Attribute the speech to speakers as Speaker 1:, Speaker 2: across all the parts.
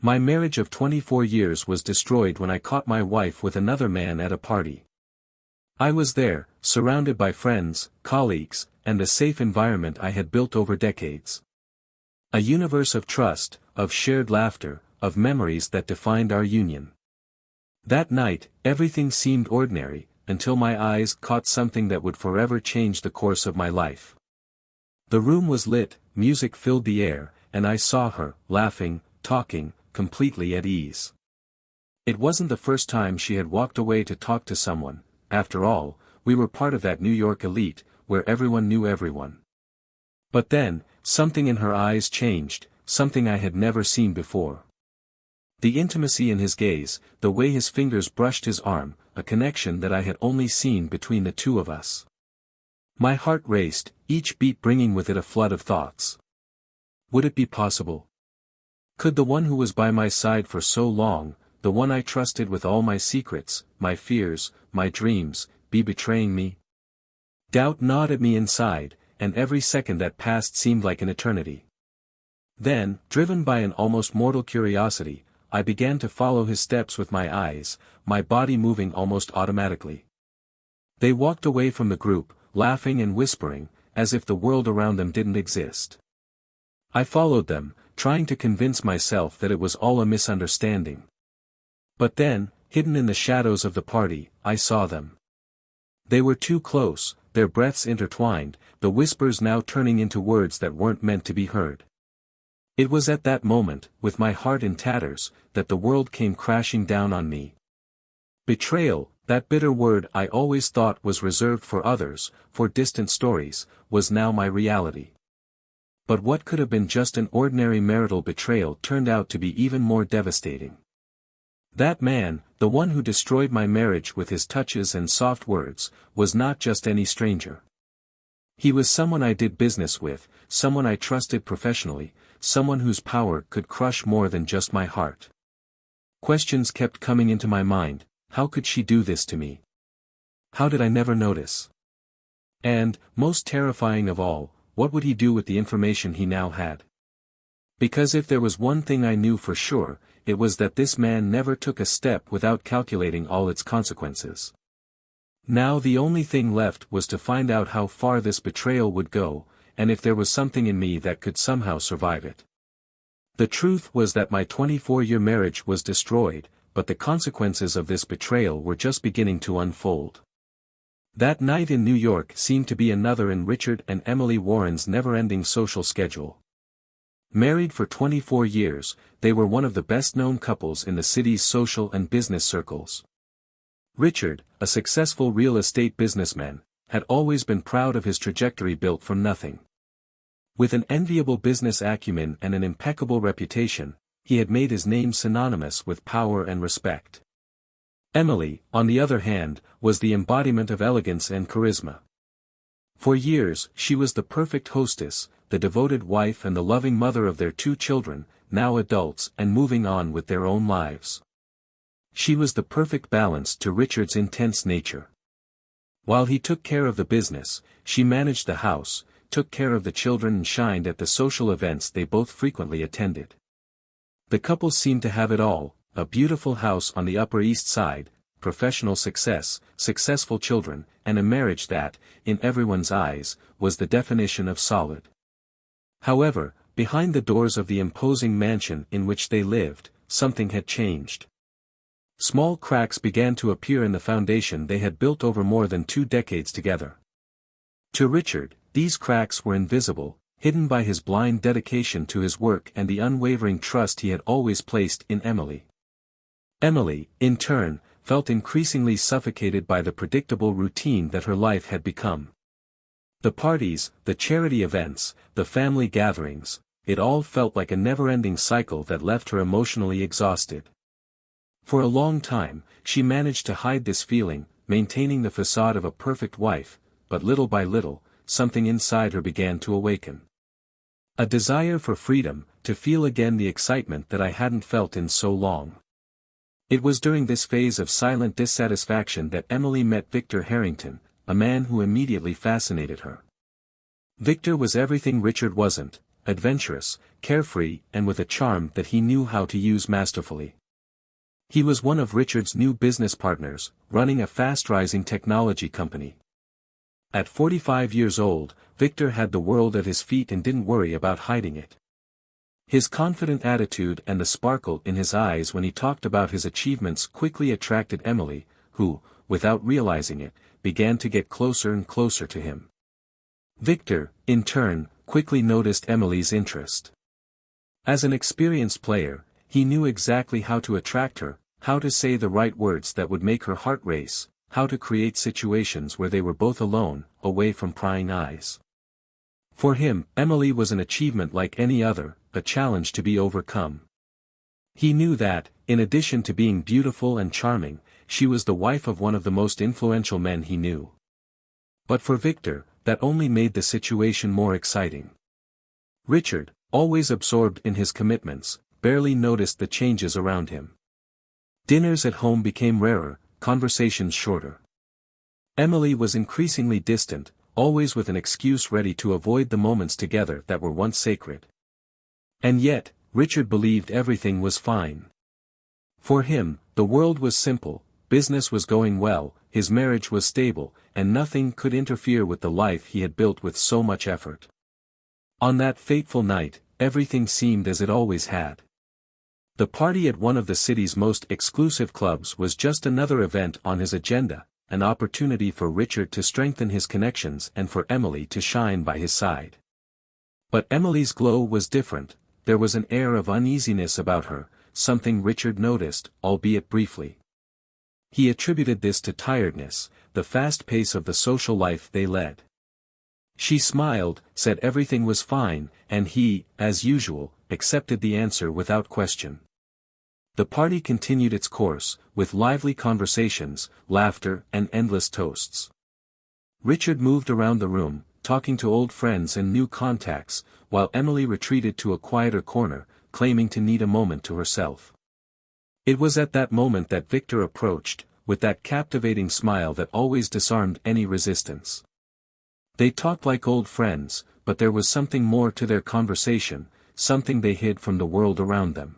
Speaker 1: My marriage of 24 years was destroyed when I caught my wife with another man at a party. I was there, surrounded by friends, colleagues, and the safe environment I had built over decades. A universe of trust, of shared laughter, of memories that defined our union. That night, everything seemed ordinary, until my eyes caught something that would forever change the course of my life. The room was lit, music filled the air, and I saw her, laughing, talking, completely at ease. It wasn't the first time she had walked away to talk to someone. After all, we were part of that New York elite, where everyone knew everyone. But then, something in her eyes changed, something I had never seen before. The intimacy in his gaze, the way his fingers brushed his arm, a connection that I had only seen between the two of us. My heart raced, each beat bringing with it a flood of thoughts. Would it be possible? Could the one who was by my side for so long, the one I trusted with all my secrets, my fears, my dreams, be betraying me? Doubt gnawed at me inside, and every second that passed seemed like an eternity. Then, driven by an almost mortal curiosity, I began to follow his steps with my eyes, my body moving almost automatically. They walked away from the group, laughing and whispering, as if the world around them didn't exist. I followed them, trying to convince myself that it was all a misunderstanding. But then, hidden in the shadows of the party, I saw them. They were too close, their breaths intertwined, the whispers now turning into words that weren't meant to be heard. It was at that moment, with my heart in tatters, that the world came crashing down on me. Betrayal, that bitter word I always thought was reserved for others, for distant stories, was now my reality. But what could have been just an ordinary marital betrayal turned out to be even more devastating. That man, the one who destroyed my marriage with his touches and soft words, was not just any stranger. He was someone I did business with, someone I trusted professionally, someone whose power could crush more than just my heart. Questions kept coming into my mind: how could she do this to me? How did I never notice? And, most terrifying of all, what would he do with the information he now had? Because if there was one thing I knew for sure, it was that this man never took a step without calculating all its consequences. Now the only thing left was to find out how far this betrayal would go, and if there was something in me that could somehow survive it. The truth was that my 24-year marriage was destroyed, but the consequences of this betrayal were just beginning to unfold. That night in New York seemed to be another in Richard and Emily Warren's never-ending social schedule. Married for 24 years, they were one of the best-known couples in the city's social and business circles. Richard, a successful real estate businessman, had always been proud of his trajectory built from nothing. With an enviable business acumen and an impeccable reputation, he had made his name synonymous with power and respect. Emily, on the other hand, was the embodiment of elegance and charisma. For years she was the perfect hostess, the devoted wife and the loving mother of their 2 children, now adults and moving on with their own lives. She was the perfect balance to Richard's intense nature. While he took care of the business, she managed the house, took care of the children and shined at the social events they both frequently attended. The couple seemed to have it all: a beautiful house on the Upper East Side, professional success, successful children, and a marriage that, in everyone's eyes, was the definition of solid. However, behind the doors of the imposing mansion in which they lived, something had changed. Small cracks began to appear in the foundation they had built over more than 2 decades together. To Richard, these cracks were invisible, hidden by his blind dedication to his work and the unwavering trust he had always placed in Emily. Emily, in turn, felt increasingly suffocated by the predictable routine that her life had become. The parties, the charity events, the family gatherings, it all felt like a never-ending cycle that left her emotionally exhausted. For a long time, she managed to hide this feeling, maintaining the facade of a perfect wife, but little by little, something inside her began to awaken. A desire for freedom, to feel again the excitement that I hadn't felt in so long. It was during this phase of silent dissatisfaction that Emily met Victor Harrington, a man who immediately fascinated her. Victor was everything Richard wasn't: adventurous, carefree, and with a charm that he knew how to use masterfully. He was one of Richard's new business partners, running a fast-rising technology company. At 45 years old, Victor had the world at his feet and didn't worry about hiding it. His confident attitude and the sparkle in his eyes when he talked about his achievements quickly attracted Emily, who, without realizing it, began to get closer and closer to him. Victor, in turn, quickly noticed Emily's interest. As an experienced player, he knew exactly how to attract her, how to say the right words that would make her heart race, how to create situations where they were both alone, away from prying eyes. For him, Emily was an achievement like any other, a challenge to be overcome. He knew that, in addition to being beautiful and charming, she was the wife of one of the most influential men he knew. But for Victor, that only made the situation more exciting. Richard, always absorbed in his commitments, barely noticed the changes around him. Dinners at home became rarer, conversations shorter. Emily was increasingly distant, always with an excuse ready to avoid the moments together that were once sacred. And yet, Richard believed everything was fine. For him, the world was simple, business was going well, his marriage was stable, and nothing could interfere with the life he had built with so much effort. On that fateful night, everything seemed as it always had. The party at one of the city's most exclusive clubs was just another event on his agenda, an opportunity for Richard to strengthen his connections and for Emily to shine by his side. But Emily's glow was different, there was an air of uneasiness about her, something Richard noticed, albeit briefly. He attributed this to tiredness, the fast pace of the social life they led. She smiled, said everything was fine, and he, as usual, accepted the answer without question. The party continued its course, with lively conversations, laughter, and endless toasts. Richard moved around the room, talking to old friends and new contacts, while Emily retreated to a quieter corner, claiming to need a moment to herself. It was at that moment that Victor approached, with that captivating smile that always disarmed any resistance. They talked like old friends, but there was something more to their conversation, something they hid from the world around them.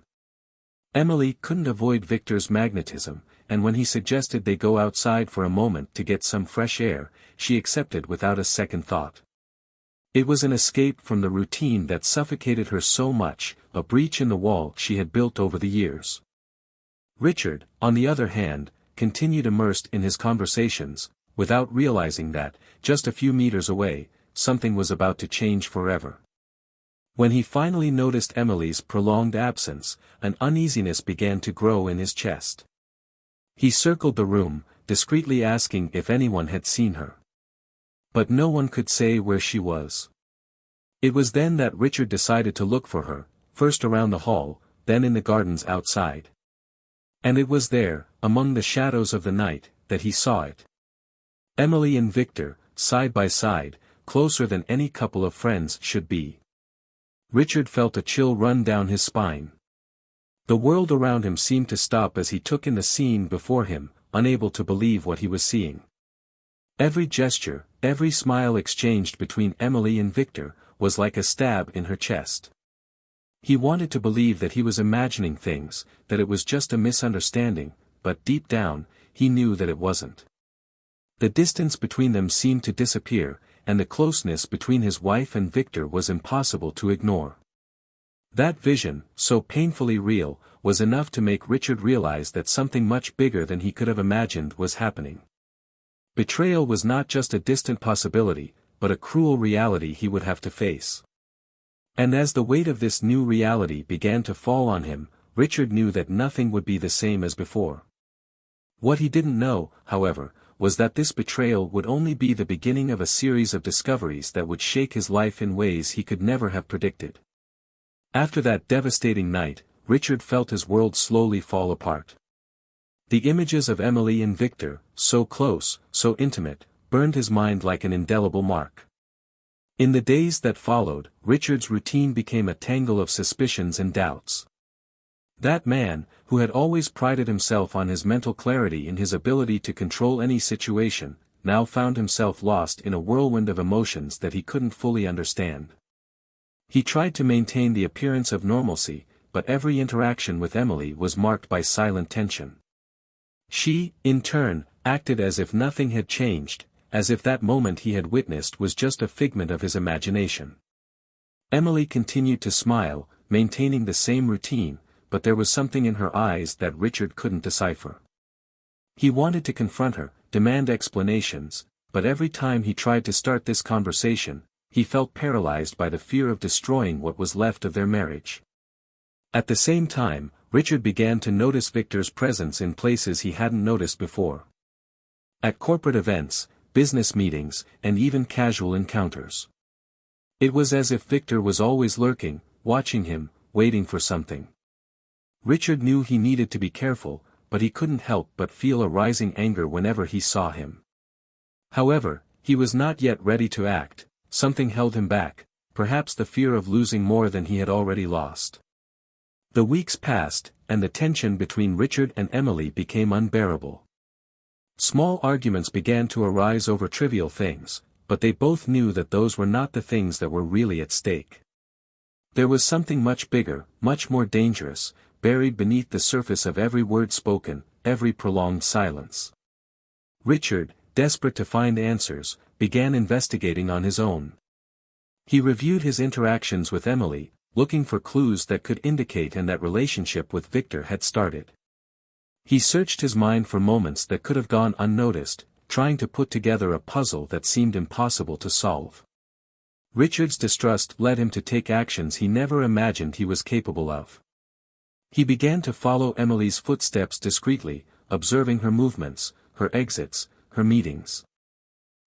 Speaker 1: Emily couldn't avoid Victor's magnetism, and when he suggested they go outside for a moment to get some fresh air, she accepted without a second thought. It was an escape from the routine that suffocated her so much, a breach in the wall she had built over the years. Richard, on the other hand, continued immersed in his conversations, without realizing that, just a few meters away, something was about to change forever. When he finally noticed Emily's prolonged absence, an uneasiness began to grow in his chest. He circled the room, discreetly asking if anyone had seen her. But no one could say where she was. It was then that Richard decided to look for her, first around the hall, then in the gardens outside. And it was there, among the shadows of the night, that he saw it. Emily and Victor, side by side, closer than any couple of friends should be. Richard felt a chill run down his spine. The world around him seemed to stop as he took in the scene before him, unable to believe what he was seeing. Every gesture, every smile exchanged between Emily and Victor, was like a stab in her chest. He wanted to believe that he was imagining things, that it was just a misunderstanding, but deep down, he knew that it wasn't. The distance between them seemed to disappear, and the closeness between his wife and Victor was impossible to ignore. That vision, so painfully real, was enough to make Richard realize that something much bigger than he could have imagined was happening. Betrayal was not just a distant possibility, but a cruel reality he would have to face. And as the weight of this new reality began to fall on him, Richard knew that nothing would be the same as before. What he didn't know, however, was that this betrayal would only be the beginning of a series of discoveries that would shake his life in ways he could never have predicted. After that devastating night, Richard felt his world slowly fall apart. The images of Emily and Victor, so close, so intimate, burned his mind like an indelible mark. In the days that followed, Richard's routine became a tangle of suspicions and doubts. That man, who had always prided himself on his mental clarity and his ability to control any situation, now found himself lost in a whirlwind of emotions that he couldn't fully understand. He tried to maintain the appearance of normalcy, but every interaction with Emily was marked by silent tension. She, in turn, acted as if nothing had changed, as if that moment he had witnessed was just a figment of his imagination. Emily continued to smile, maintaining the same routine, but there was something in her eyes that Richard couldn't decipher. He wanted to confront her, demand explanations, but every time he tried to start this conversation, he felt paralyzed by the fear of destroying what was left of their marriage. At the same time, Richard began to notice Victor's presence in places he hadn't noticed before. At corporate events, business meetings, and even casual encounters. It was as if Victor was always lurking, watching him, waiting for something. Richard knew he needed to be careful, but he couldn't help but feel a rising anger whenever he saw him. However, he was not yet ready to act. Something held him back, perhaps the fear of losing more than he had already lost. The weeks passed, and the tension between Richard and Emily became unbearable. Small arguments began to arise over trivial things, but they both knew that those were not the things that were really at stake. There was something much bigger, much more dangerous, buried beneath the surface of every word spoken, every prolonged silence. Richard, desperate to find answers, began investigating on his own. He reviewed his interactions with Emily, looking for clues that could indicate that relationship with Victor had started. He searched his mind for moments that could have gone unnoticed, trying to put together a puzzle that seemed impossible to solve. Richard's distrust led him to take actions he never imagined he was capable of. He began to follow Emily's footsteps discreetly, observing her movements, her exits, her meetings.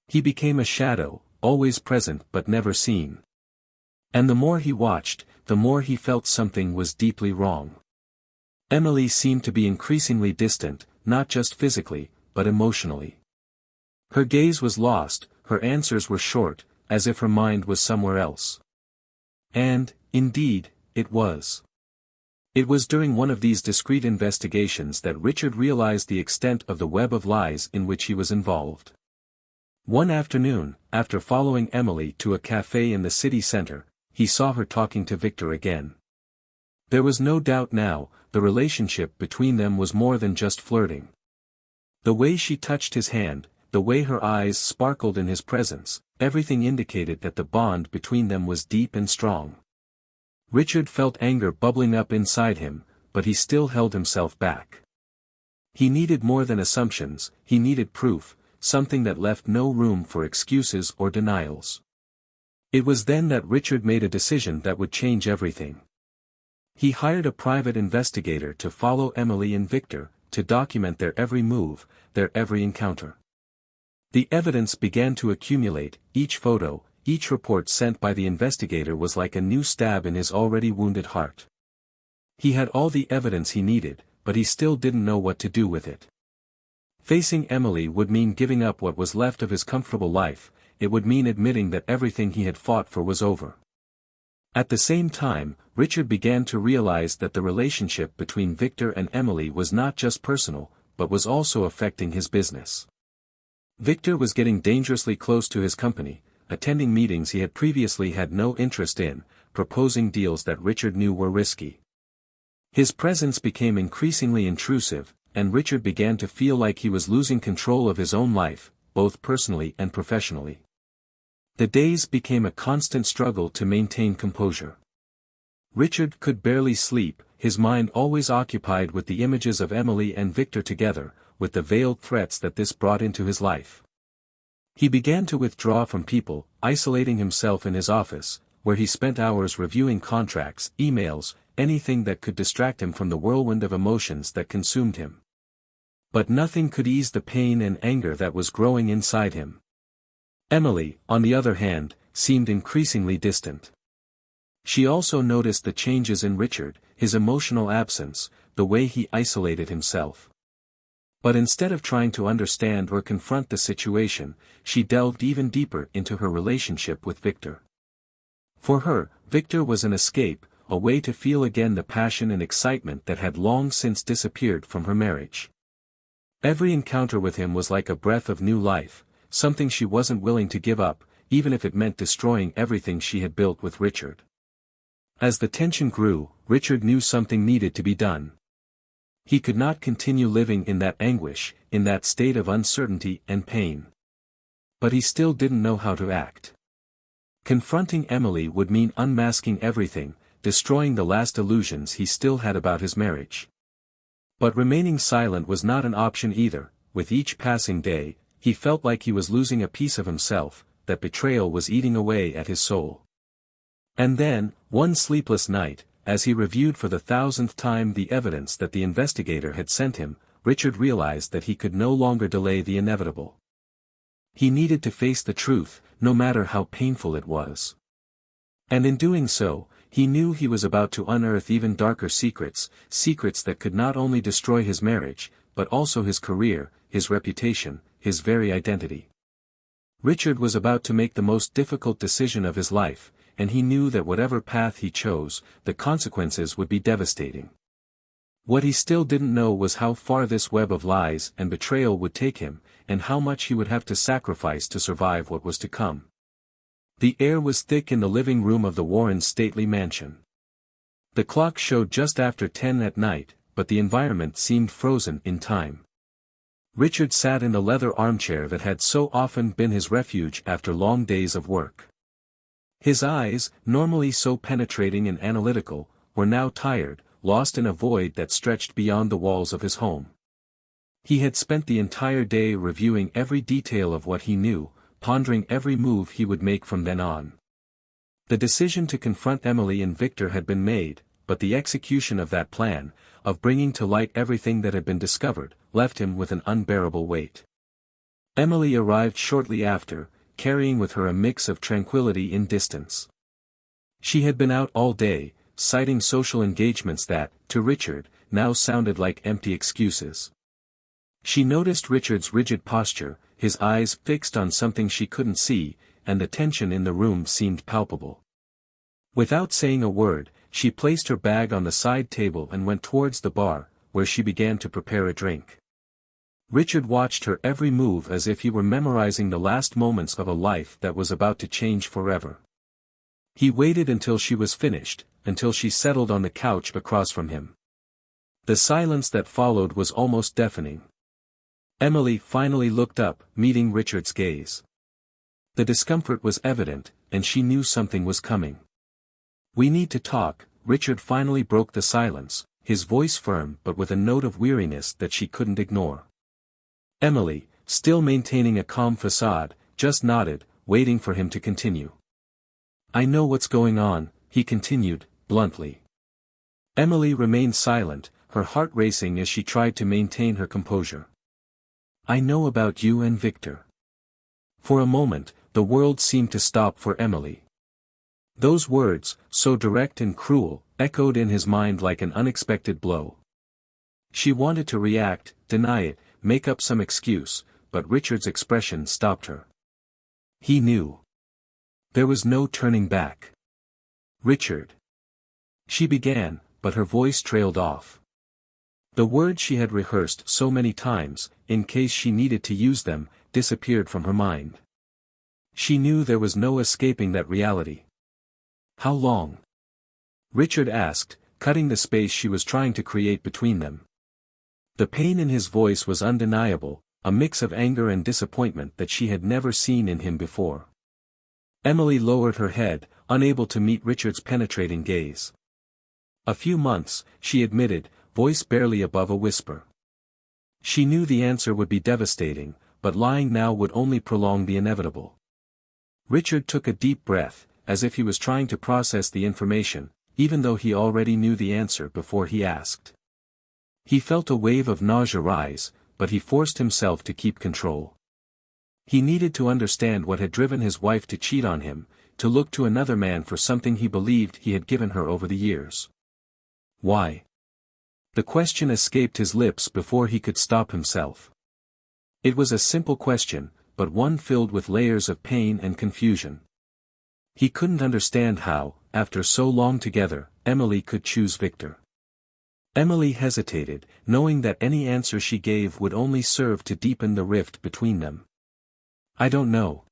Speaker 1: He became a shadow, always present but never seen. And the more he watched, the more he felt something was deeply wrong. Emily seemed to be increasingly distant, not just physically, but emotionally. Her gaze was lost, her answers were short, as if her mind was somewhere else. And, indeed, it was. It was during one of these discreet investigations that Richard realized the extent of the web of lies in which he was involved. One afternoon, after following Emily to a cafe in the city center, he saw her talking to Victor again. There was no doubt now, the relationship between them was more than just flirting. The way she touched his hand, the way her eyes sparkled in his presence, everything indicated that the bond between them was deep and strong. Richard felt anger bubbling up inside him, but he still held himself back. He needed more than assumptions, he needed proof, something that left no room for excuses or denials. It was then that Richard made a decision that would change everything. He hired a private investigator to follow Emily and Victor, to document their every move, their every encounter. The evidence began to accumulate, each photo, each report sent by the investigator was like a new stab in his already wounded heart. He had all the evidence he needed, but he still didn't know what to do with it. Facing Emily would mean giving up what was left of his comfortable life, it would mean admitting that everything he had fought for was over. At the same time, Richard began to realize that the relationship between Victor and Emily was not just personal, but was also affecting his business. Victor was getting dangerously close to his company, attending meetings he had previously had no interest in, proposing deals that Richard knew were risky. His presence became increasingly intrusive, and Richard began to feel like he was losing control of his own life, both personally and professionally. The days became a constant struggle to maintain composure. Richard could barely sleep, his mind always occupied with the images of Emily and Victor together, with the veiled threats that this brought into his life. He began to withdraw from people, isolating himself in his office, where he spent hours reviewing contracts, emails, anything that could distract him from the whirlwind of emotions that consumed him. But nothing could ease the pain and anger that was growing inside him. Emily, on the other hand, seemed increasingly distant. She also noticed the changes in Richard, his emotional absence, the way he isolated himself. But instead of trying to understand or confront the situation, she delved even deeper into her relationship with Victor. For her, Victor was an escape, a way to feel again the passion and excitement that had long since disappeared from her marriage. Every encounter with him was like a breath of new life, something she wasn't willing to give up, even if it meant destroying everything she had built with Richard. As the tension grew, Richard knew something needed to be done. He could not continue living in that anguish, in that state of uncertainty and pain. But he still didn't know how to act. Confronting Emily would mean unmasking everything, destroying the last illusions he still had about his marriage. But remaining silent was not an option either. With each passing day, he felt like he was losing a piece of himself, that betrayal was eating away at his soul. And then, one sleepless night, as he reviewed for the 1000th time the evidence that the investigator had sent him, Richard realized that he could no longer delay the inevitable. He needed to face the truth, no matter how painful it was. And in doing so, he knew he was about to unearth even darker secrets, secrets that could not only destroy his marriage, but also his career, his reputation, his very identity. Richard was about to make the most difficult decision of his life, and he knew that whatever path he chose, the consequences would be devastating. What he still didn't know was how far this web of lies and betrayal would take him, and how much he would have to sacrifice to survive what was to come. The air was thick in the living room of the Warrens' stately mansion. The clock showed just after 10 at night, but the environment seemed frozen in time. Richard sat in the leather armchair that had so often been his refuge after long days of work. His eyes, normally so penetrating and analytical, were now tired, lost in a void that stretched beyond the walls of his home. He had spent the entire day reviewing every detail of what he knew, pondering every move he would make from then on. The decision to confront Emily and Victor had been made, but the execution of that plan, of bringing to light everything that had been discovered, left him with an unbearable weight. Emily arrived shortly after, carrying with her a mix of tranquility and distance. She had been out all day, citing social engagements that, to Richard, now sounded like empty excuses. She noticed Richard's rigid posture, his eyes fixed on something she couldn't see, and the tension in the room seemed palpable. Without saying a word, she placed her bag on the side table and went towards the bar, where she began to prepare a drink. Richard watched her every move as if he were memorizing the last moments of a life that was about to change forever. He waited until she was finished, until she settled on the couch across from him. The silence that followed was almost deafening. Emily finally looked up, meeting Richard's gaze. The discomfort was evident, and she knew something was coming. "We need to talk," Richard finally broke the silence, his voice firm but with a note of weariness that she couldn't ignore. Emily, still maintaining a calm facade, just nodded, waiting for him to continue. "I know what's going on," he continued, bluntly. Emily remained silent, her heart racing as she tried to maintain her composure. "I know about you and Victor." For a moment, the world seemed to stop for Emily. Those words, so direct and cruel, echoed in his mind like an unexpected blow. She wanted to react, deny it, make up some excuse, but Richard's expression stopped her. He knew. There was no turning back. "Richard." She began, but her voice trailed off. The words she had rehearsed so many times, in case she needed to use them, disappeared from her mind. She knew there was no escaping that reality. "How long?" Richard asked, cutting the space she was trying to create between them. The pain in his voice was undeniable, a mix of anger and disappointment that she had never seen in him before. Emily lowered her head, unable to meet Richard's penetrating gaze. "A few months," she admitted, voice barely above a whisper. She knew the answer would be devastating, but lying now would only prolong the inevitable. Richard took a deep breath, as if he was trying to process the information, even though he already knew the answer before he asked. He felt a wave of nausea rise, but he forced himself to keep control. He needed to understand what had driven his wife to cheat on him, to look to another man for something he believed he had given her over the years. Why? The question escaped his lips before he could stop himself. It was a simple question, but one filled with layers of pain and confusion. He couldn't understand how, after so long together, Emily could choose Victor. Emily hesitated, knowing that any answer she gave would only serve to deepen the rift between them. "I don't know.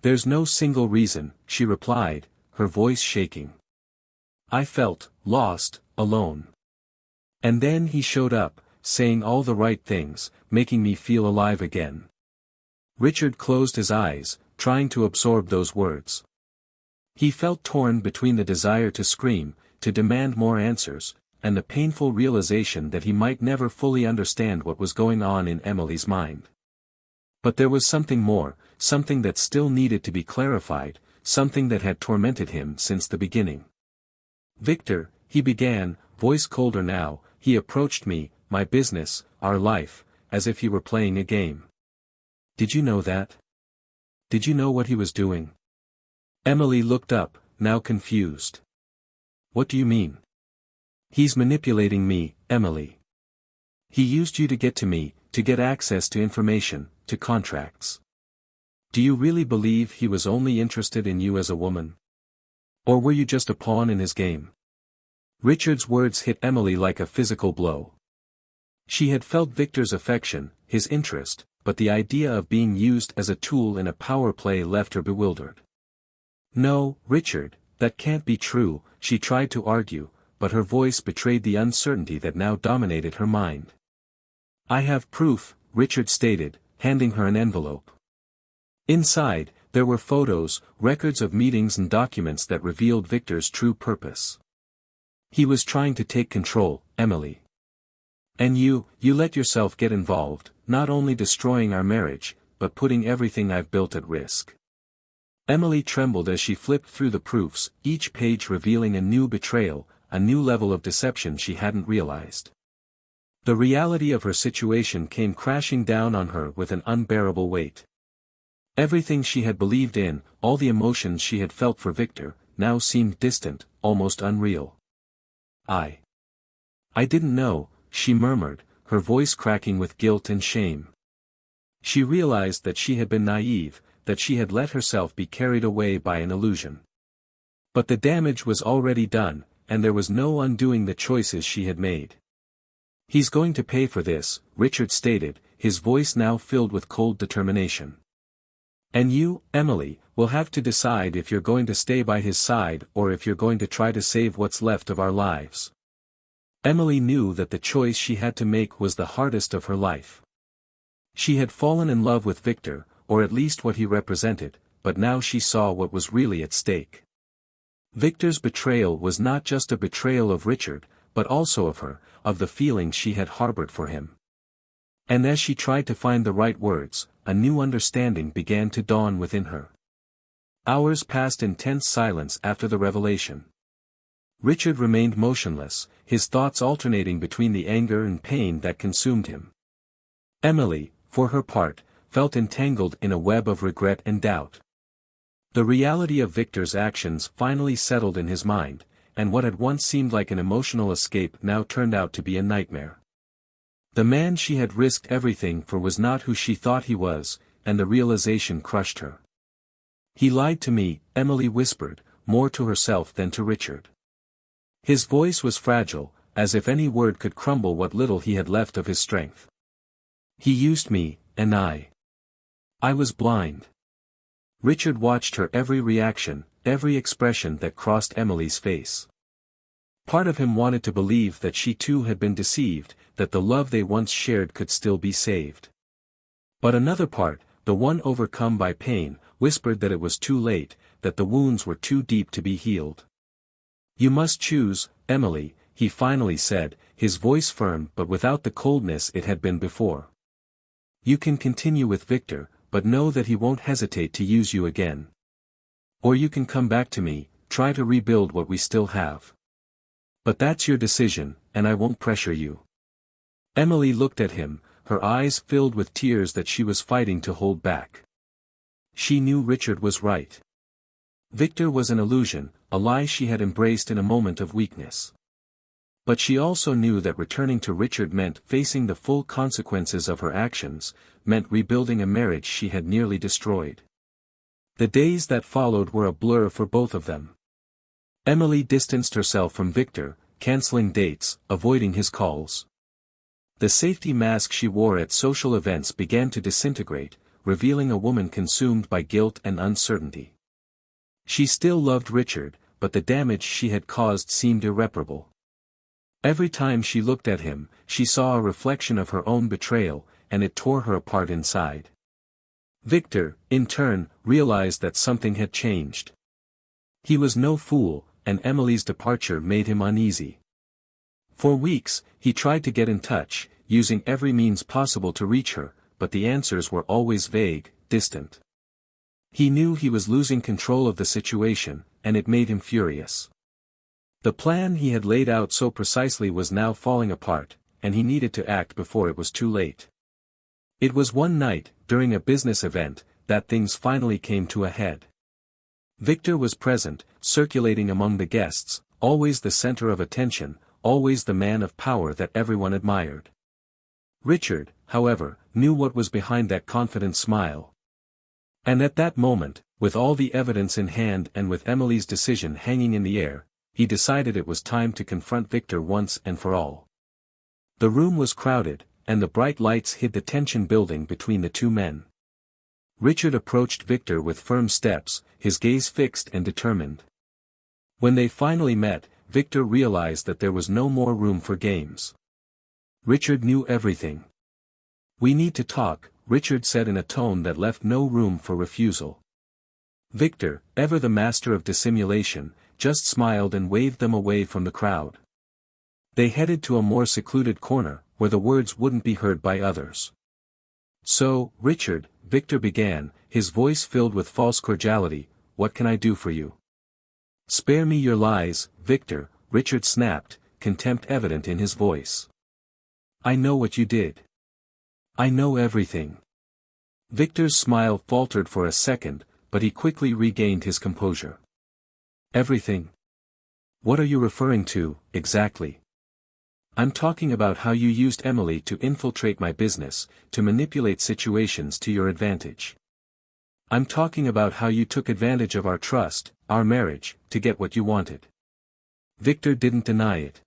Speaker 1: There's no single reason," she replied, her voice shaking. I felt lost, alone. And then he showed up, saying all the right things, making me feel alive again. Richard closed his eyes, trying to absorb those words. He felt torn between the desire to scream, to demand more answers, and the painful realization that he might never fully understand what was going on in Emily's mind. But there was something more, something that still needed to be clarified, something that had tormented him since the beginning. "Victor," he began, voice colder now, he approached me, my business, our life, as if he were playing a game. "Did you know that? Did you know what he was doing?" Emily looked up, now confused. "What do you mean?" "He's manipulating me, Emily. He used you to get to me, to get access to information, to contracts. Do you really believe he was only interested in you as a woman? Or were you just a pawn in his game?" Richard's words hit Emily like a physical blow. She had felt Victor's affection, his interest, but the idea of being used as a tool in a power play left her bewildered. "No, Richard, that can't be true," she tried to argue, but her voice betrayed the uncertainty that now dominated her mind. "I have proof," Richard stated, handing her an envelope. Inside, there were photos, records of meetings and documents that revealed Victor's true purpose. "He was trying to take control, Emily. And you let yourself get involved, not only destroying our marriage, but putting everything I've built at risk." Emily trembled as she flipped through the proofs, each page revealing a new betrayal, a new level of deception she hadn't realized. The reality of her situation came crashing down on her with an unbearable weight. Everything she had believed in, all the emotions she had felt for Victor, now seemed distant, almost unreal. I didn't know," she murmured, her voice cracking with guilt and shame. She realized that she had been naive, that she had let herself be carried away by an illusion. But the damage was already done, and there was no undoing the choices she had made. "He's going to pay for this," Richard stated, his voice now filled with cold determination. "And you, Emily, will have to decide if you're going to stay by his side or if you're going to try to save what's left of our lives." Emily knew that the choice she had to make was the hardest of her life. She had fallen in love with Victor, or at least what he represented, but now she saw what was really at stake. Victor's betrayal was not just a betrayal of Richard, but also of her, of the feelings she had harbored for him. And as she tried to find the right words, a new understanding began to dawn within her. Hours passed in tense silence after the revelation. Richard remained motionless, his thoughts alternating between the anger and pain that consumed him. Emily, for her part, felt entangled in a web of regret and doubt. The reality of Victor's actions finally settled in his mind, and what had once seemed like an emotional escape now turned out to be a nightmare. The man she had risked everything for was not who she thought he was, and the realization crushed her. "He lied to me," Emily whispered, more to herself than to Richard. His voice was fragile, as if any word could crumble what little he had left of his strength. "He used me, and I was blind." Richard watched her every reaction, every expression that crossed Emily's face. Part of him wanted to believe that she too had been deceived, that the love they once shared could still be saved. But another part, the one overcome by pain, whispered that it was too late, that the wounds were too deep to be healed. "You must choose, Emily," he finally said, his voice firm but without the coldness it had been before. "You can continue with Victor, but know that he won't hesitate to use you again. Or you can come back to me, try to rebuild what we still have. But that's your decision, and I won't pressure you." Emily looked at him, her eyes filled with tears that she was fighting to hold back. She knew Richard was right. Victor was an illusion, a lie she had embraced in a moment of weakness. But she also knew that returning to Richard meant facing the full consequences of her actions, meant rebuilding a marriage she had nearly destroyed. The days that followed were a blur for both of them. Emily distanced herself from Victor, canceling dates, avoiding his calls. The safety mask she wore at social events began to disintegrate, revealing a woman consumed by guilt and uncertainty. She still loved Richard, but the damage she had caused seemed irreparable. Every time she looked at him, she saw a reflection of her own betrayal, and it tore her apart inside. Victor, in turn, realized that something had changed. He was no fool, and Emily's departure made him uneasy. For weeks, he tried to get in touch, using every means possible to reach her, but the answers were always vague, distant. He knew he was losing control of the situation, and it made him furious. The plan he had laid out so precisely was now falling apart, and he needed to act before it was too late. It was one night, during a business event, that things finally came to a head. Victor was present, circulating among the guests, always the center of attention, always the man of power that everyone admired. Richard, however, knew what was behind that confident smile. And at that moment, with all the evidence in hand and with Emily's decision hanging in the air, he decided it was time to confront Victor once and for all. The room was crowded, and the bright lights hid the tension building between the two men. Richard approached Victor with firm steps, his gaze fixed and determined. When they finally met, Victor realized that there was no more room for games. Richard knew everything. "We need to talk," Richard said in a tone that left no room for refusal. Victor, ever the master of dissimulation, just smiled and waved them away from the crowd. They headed to a more secluded corner, where the words wouldn't be heard by others. "So, Richard," Victor began, his voice filled with false cordiality, "what can I do for you?" "Spare me your lies, Victor," Richard snapped, contempt evident in his voice. "I know what you did. I know everything." Victor's smile faltered for a second, but he quickly regained his composure. "Everything? What are you referring to, exactly?" "I'm talking about how you used Emily to infiltrate my business, to manipulate situations to your advantage. I'm talking about how you took advantage of our trust, our marriage, to get what you wanted." Victor didn't deny it.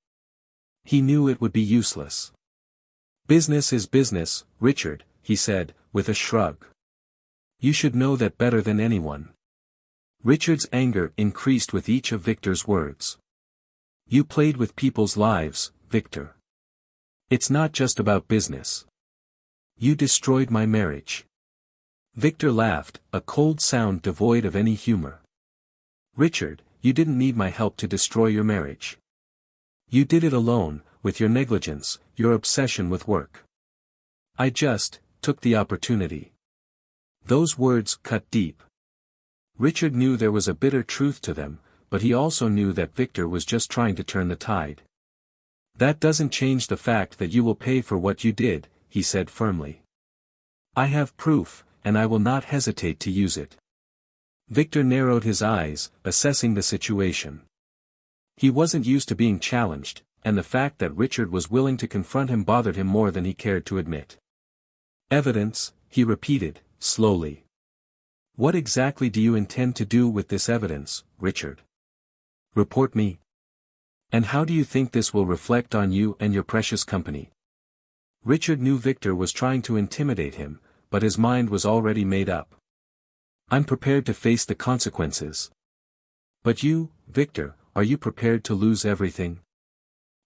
Speaker 1: He knew it would be useless. "Business is business, Richard," he said, with a shrug. "You should know that better than anyone." Richard's anger increased with each of Victor's words. "You played with people's lives, Victor. It's not just about business. You destroyed my marriage." Victor laughed, a cold sound devoid of any humor. "Richard, you didn't need my help to destroy your marriage. You did it alone, with your negligence, your obsession with work. I just took the opportunity." Those words cut deep. Richard knew there was a bitter truth to them, but he also knew that Victor was just trying to turn the tide. "That doesn't change the fact that you will pay for what you did," he said firmly. "I have proof, and I will not hesitate to use it." Victor narrowed his eyes, assessing the situation. He wasn't used to being challenged, and the fact that Richard was willing to confront him bothered him more than he cared to admit. "Evidence," he repeated, slowly. "What exactly do you intend to do with this evidence, Richard? Report me? And how do you think this will reflect on you and your precious company?" Richard knew Victor was trying to intimidate him, but his mind was already made up. "I'm prepared to face the consequences." "But you, Victor, are you prepared to lose everything?"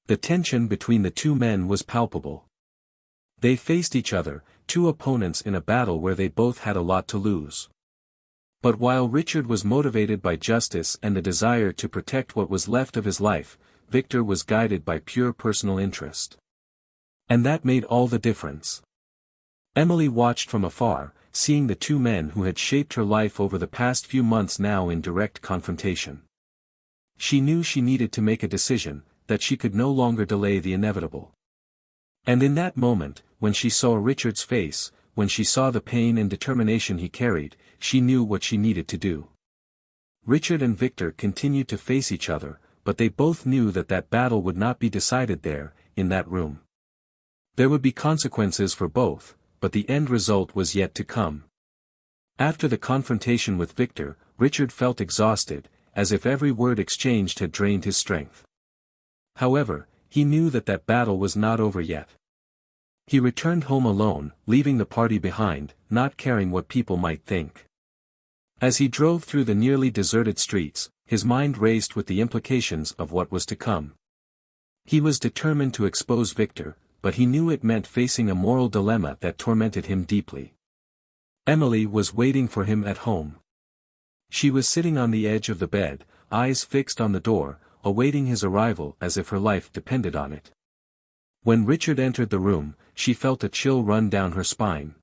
Speaker 1: The tension between the two men was palpable. They faced each other, two opponents in a battle where they both had a lot to lose. But while Richard was motivated by justice and the desire to protect what was left of his life, Victor was guided by pure personal interest. And that made all the difference. Emily watched from afar, seeing the two men who had shaped her life over the past few months now in direct confrontation. She knew she needed to make a decision, that she could no longer delay the inevitable. And in that moment, when she saw Richard's face, when she saw the pain and determination he carried, she knew what she needed to do. Richard and Victor continued to face each other, but they both knew that that battle would not be decided there, in that room. There would be consequences for both, but the end result was yet to come. After the confrontation with Victor, Richard felt exhausted, as if every word exchanged had drained his strength. However, he knew that that battle was not over yet. He returned home alone, leaving the party behind, not caring what people might think. As he drove through the nearly deserted streets, his mind raced with the implications of what was to come. He was determined to expose Victor, but he knew it meant facing a moral dilemma that tormented him deeply. Emily was waiting for him at home. She was sitting on the edge of the bed, eyes fixed on the door, awaiting his arrival as if her life depended on it. When Richard entered the room, she felt a chill run down her spine.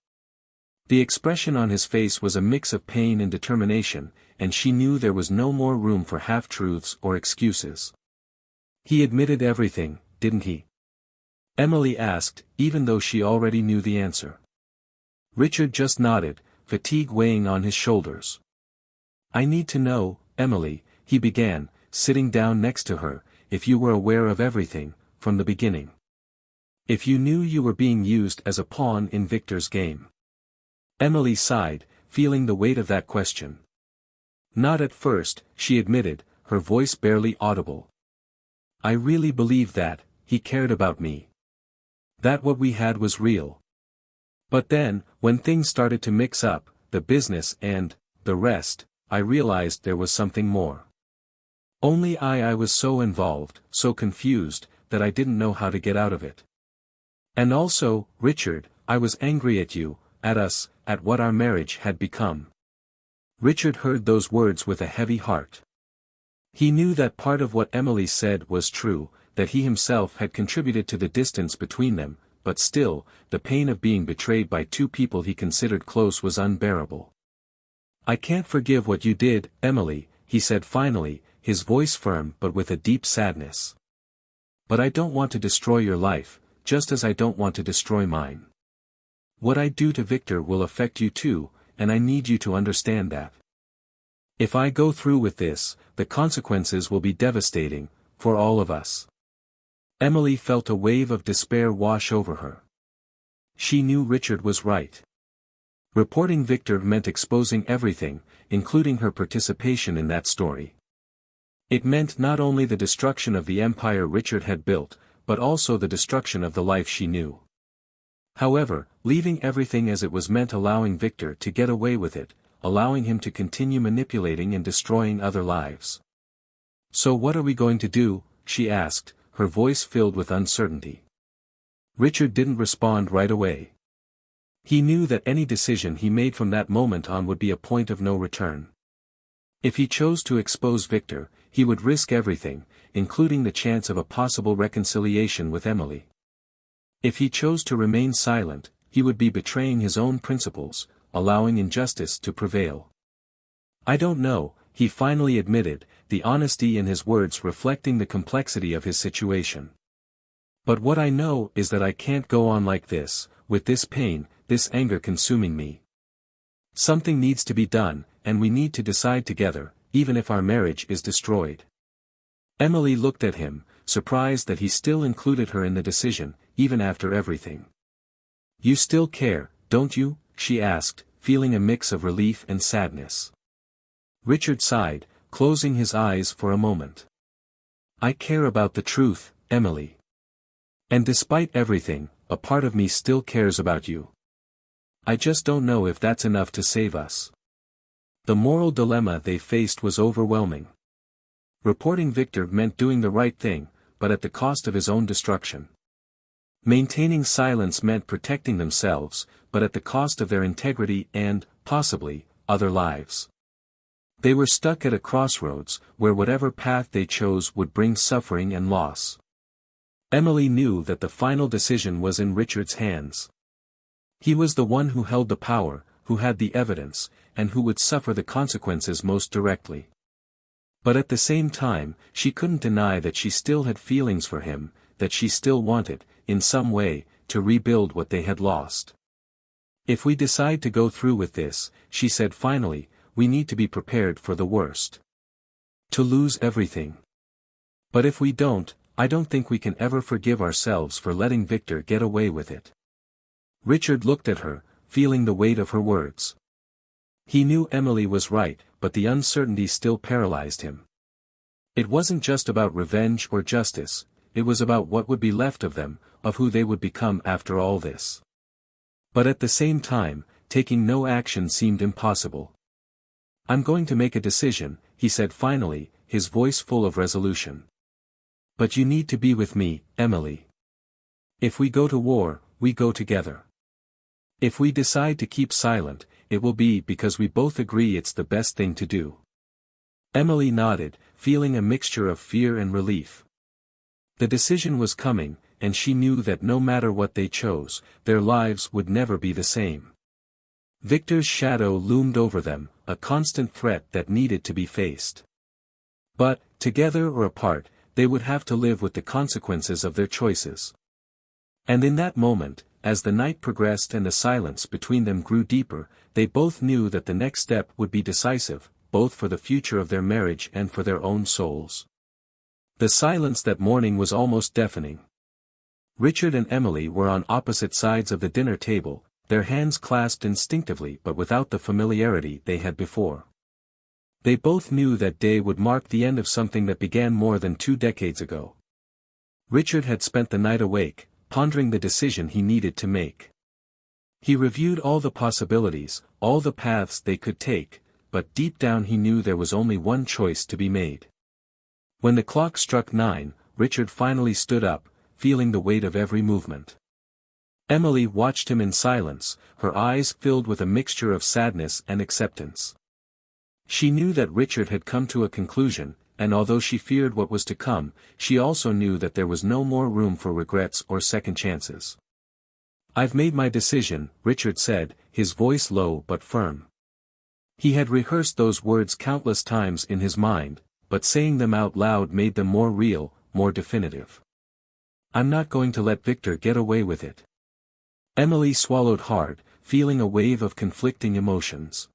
Speaker 1: The expression on his face was a mix of pain and determination, and she knew there was no more room for half-truths or excuses. "He admitted everything, didn't he?" Emily asked, even though she already knew the answer. Richard just nodded, fatigue weighing on his shoulders. "I need to know, Emily," he began, sitting down next to her, "if you were aware of everything, from the beginning. If you knew you were being used as a pawn in Victor's game." Emily sighed, feeling the weight of that question. "Not at first," she admitted, her voice barely audible. "I really believed that, he cared about me. That what we had was real. But then, when things started to mix up, the business and the rest, I realized there was something more. Only I was so involved, so confused, that I didn't know how to get out of it. And also, Richard, I was angry at you, at us, at what our marriage had become." Richard heard those words with a heavy heart. He knew that part of what Emily said was true, that he himself had contributed to the distance between them, but still, the pain of being betrayed by two people he considered close was unbearable. "I can't forgive what you did, Emily," he said finally, his voice firm but with a deep sadness. "But I don't want to destroy your life, just as I don't want to destroy mine. What I do to Victor will affect you too, and I need you to understand that. If I go through with this, the consequences will be devastating, for all of us." Emily felt a wave of despair wash over her. She knew Richard was right. Reporting Victor meant exposing everything, including her participation in that story. It meant not only the destruction of the empire Richard had built, but also the destruction of the life she knew. However, leaving everything as it was meant allowing Victor to get away with it, allowing him to continue manipulating and destroying other lives. "So what are we going to do?" she asked, her voice filled with uncertainty. Richard didn't respond right away. He knew that any decision he made from that moment on would be a point of no return. If he chose to expose Victor, he would risk everything, including the chance of a possible reconciliation with Emily. If he chose to remain silent, he would be betraying his own principles, allowing injustice to prevail. "I don't know," he finally admitted, the honesty in his words reflecting the complexity of his situation. "But what I know is that I can't go on like this, with this pain, this anger consuming me. Something needs to be done, and we need to decide together, even if our marriage is destroyed." Emily looked at him, surprised that he still included her in the decision, even after everything. "You still care, don't you?" she asked, feeling a mix of relief and sadness. Richard sighed, closing his eyes for a moment. "I care about the truth, Emily. And despite everything, a part of me still cares about you. I just don't know if that's enough to save us." The moral dilemma they faced was overwhelming. Reporting Victor meant doing the right thing, but at the cost of his own destruction. Maintaining silence meant protecting themselves, but at the cost of their integrity and, possibly, other lives. They were stuck at a crossroads, where whatever path they chose would bring suffering and loss. Emily knew that the final decision was in Richard's hands. He was the one who held the power, who had the evidence, and who would suffer the consequences most directly. But at the same time, she couldn't deny that she still had feelings for him, that she still wanted, in some way, to rebuild what they had lost. "If we decide to go through with this," she said finally, "we need to be prepared for the worst. To lose everything. But if we don't, I don't think we can ever forgive ourselves for letting Victor get away with it." Richard looked at her, feeling the weight of her words. He knew Emily was right, but the uncertainty still paralyzed him. It wasn't just about revenge or justice, it was about what would be left of them, of who they would become after all this. But at the same time, taking no action seemed impossible. "I'm going to make a decision," he said finally, his voice full of resolution. "But you need to be with me, Emily. If we go to war, we go together. If we decide to keep silent, it will be because we both agree it's the best thing to do." Emily nodded, feeling a mixture of fear and relief. The decision was coming, and she knew that no matter what they chose, their lives would never be the same. Victor's shadow loomed over them, a constant threat that needed to be faced. But, together or apart, they would have to live with the consequences of their choices. And in that moment, as the night progressed and the silence between them grew deeper, they both knew that the next step would be decisive, both for the future of their marriage and for their own souls. The silence that morning was almost deafening. Richard and Emily were on opposite sides of the dinner table, their hands clasped instinctively but without the familiarity they had before. They both knew that day would mark the end of something that began more than 2 decades ago. Richard had spent the night awake, pondering the decision he needed to make. He reviewed all the possibilities, all the paths they could take, but deep down he knew there was only one choice to be made. When the clock struck 9, Richard finally stood up, feeling the weight of every movement. Emily watched him in silence, her eyes filled with a mixture of sadness and acceptance. She knew that Richard had come to a conclusion, and although she feared what was to come, she also knew that there was no more room for regrets or second chances. "I've made my decision," Richard said, his voice low but firm. He had rehearsed those words countless times in his mind, but saying them out loud made them more real, more definitive. "I'm not going to let Victor get away with it." Emily swallowed hard, feeling a wave of conflicting emotions.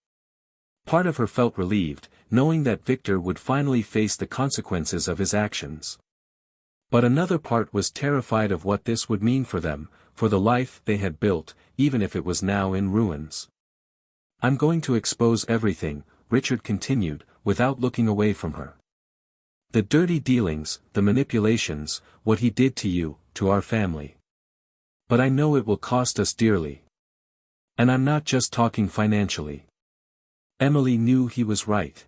Speaker 1: Part of her felt relieved, knowing that Victor would finally face the consequences of his actions. But another part was terrified of what this would mean for them, for the life they had built, even if it was now in ruins. "I'm going to expose everything," Richard continued, without looking away from her. "The dirty dealings, the manipulations, what he did to you, to our family. But I know it will cost us dearly. And I'm not just talking financially." Emily knew he was right.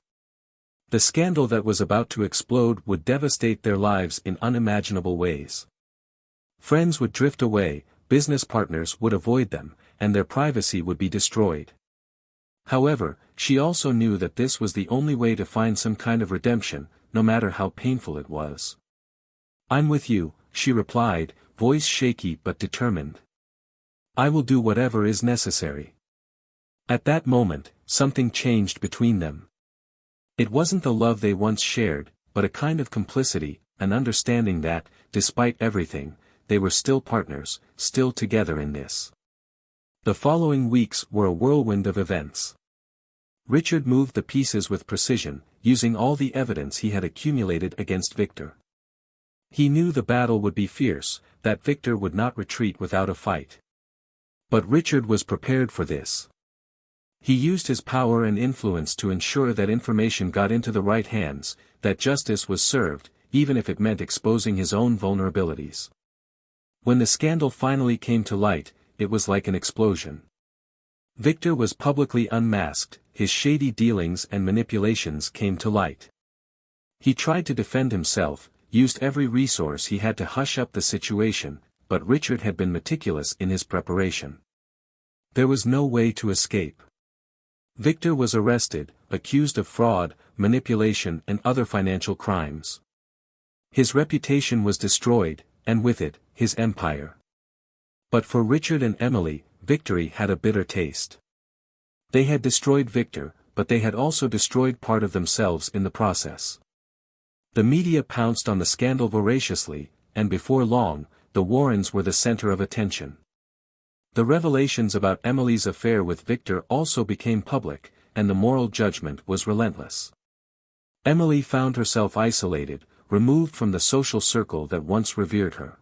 Speaker 1: The scandal that was about to explode would devastate their lives in unimaginable ways. Friends would drift away, business partners would avoid them, and their privacy would be destroyed. However, she also knew that this was the only way to find some kind of redemption, no matter how painful it was. "I'm with you," she replied, voice shaky but determined. "I will do whatever is necessary." At that moment, something changed between them. It wasn't the love they once shared, but a kind of complicity, an understanding that, despite everything, they were still partners, still together in this. The following weeks were a whirlwind of events. Richard moved the pieces with precision, using all the evidence he had accumulated against Victor. He knew the battle would be fierce, that Victor would not retreat without a fight. But Richard was prepared for this. He used his power and influence to ensure that information got into the right hands, that justice was served, even if it meant exposing his own vulnerabilities. When the scandal finally came to light, it was like an explosion. Victor was publicly unmasked, his shady dealings and manipulations came to light. He tried to defend himself, used every resource he had to hush up the situation, but Richard had been meticulous in his preparation. There was no way to escape. Victor was arrested, accused of fraud, manipulation and other financial crimes. His reputation was destroyed, and with it, his empire. But for Richard and Emily, victory had a bitter taste. They had destroyed Victor, but they had also destroyed part of themselves in the process. The media pounced on the scandal voraciously, and before long, the Warrens were the center of attention. The revelations about Emily's affair with Victor also became public, and the moral judgment was relentless. Emily found herself isolated, removed from the social circle that once revered her.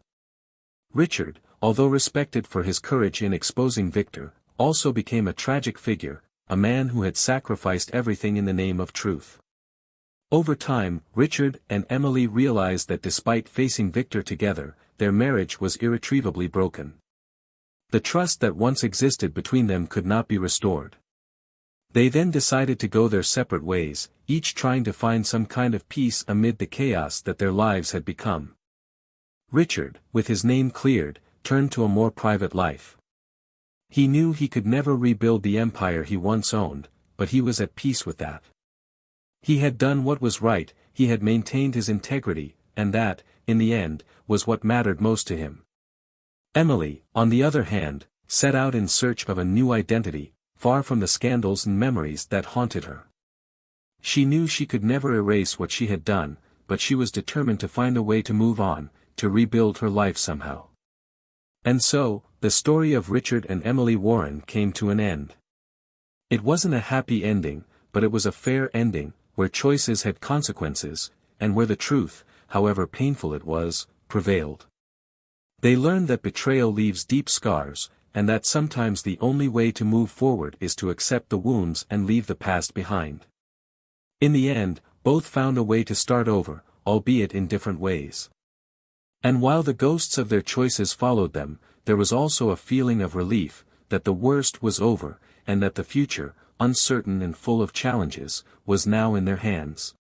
Speaker 1: Richard, although respected for his courage in exposing Victor, also became a tragic figure, a man who had sacrificed everything in the name of truth. Over time, Richard and Emily realized that despite facing Victor together, their marriage was irretrievably broken. The trust that once existed between them could not be restored. They then decided to go their separate ways, each trying to find some kind of peace amid the chaos that their lives had become. Richard, with his name cleared, turned to a more private life. He knew he could never rebuild the empire he once owned, but he was at peace with that. He had done what was right, he had maintained his integrity, and that, in the end, was what mattered most to him. Emily, on the other hand, set out in search of a new identity, far from the scandals and memories that haunted her. She knew she could never erase what she had done, but she was determined to find a way to move on, to rebuild her life somehow. And so, the story of Richard and Emily Warren came to an end. It wasn't a happy ending, but it was a fair ending, where choices had consequences, and where the truth, however painful it was, prevailed. They learned that betrayal leaves deep scars, and that sometimes the only way to move forward is to accept the wounds and leave the past behind. In the end, both found a way to start over, albeit in different ways. And while the ghosts of their choices followed them, there was also a feeling of relief, that the worst was over, and that the future, uncertain and full of challenges, was now in their hands.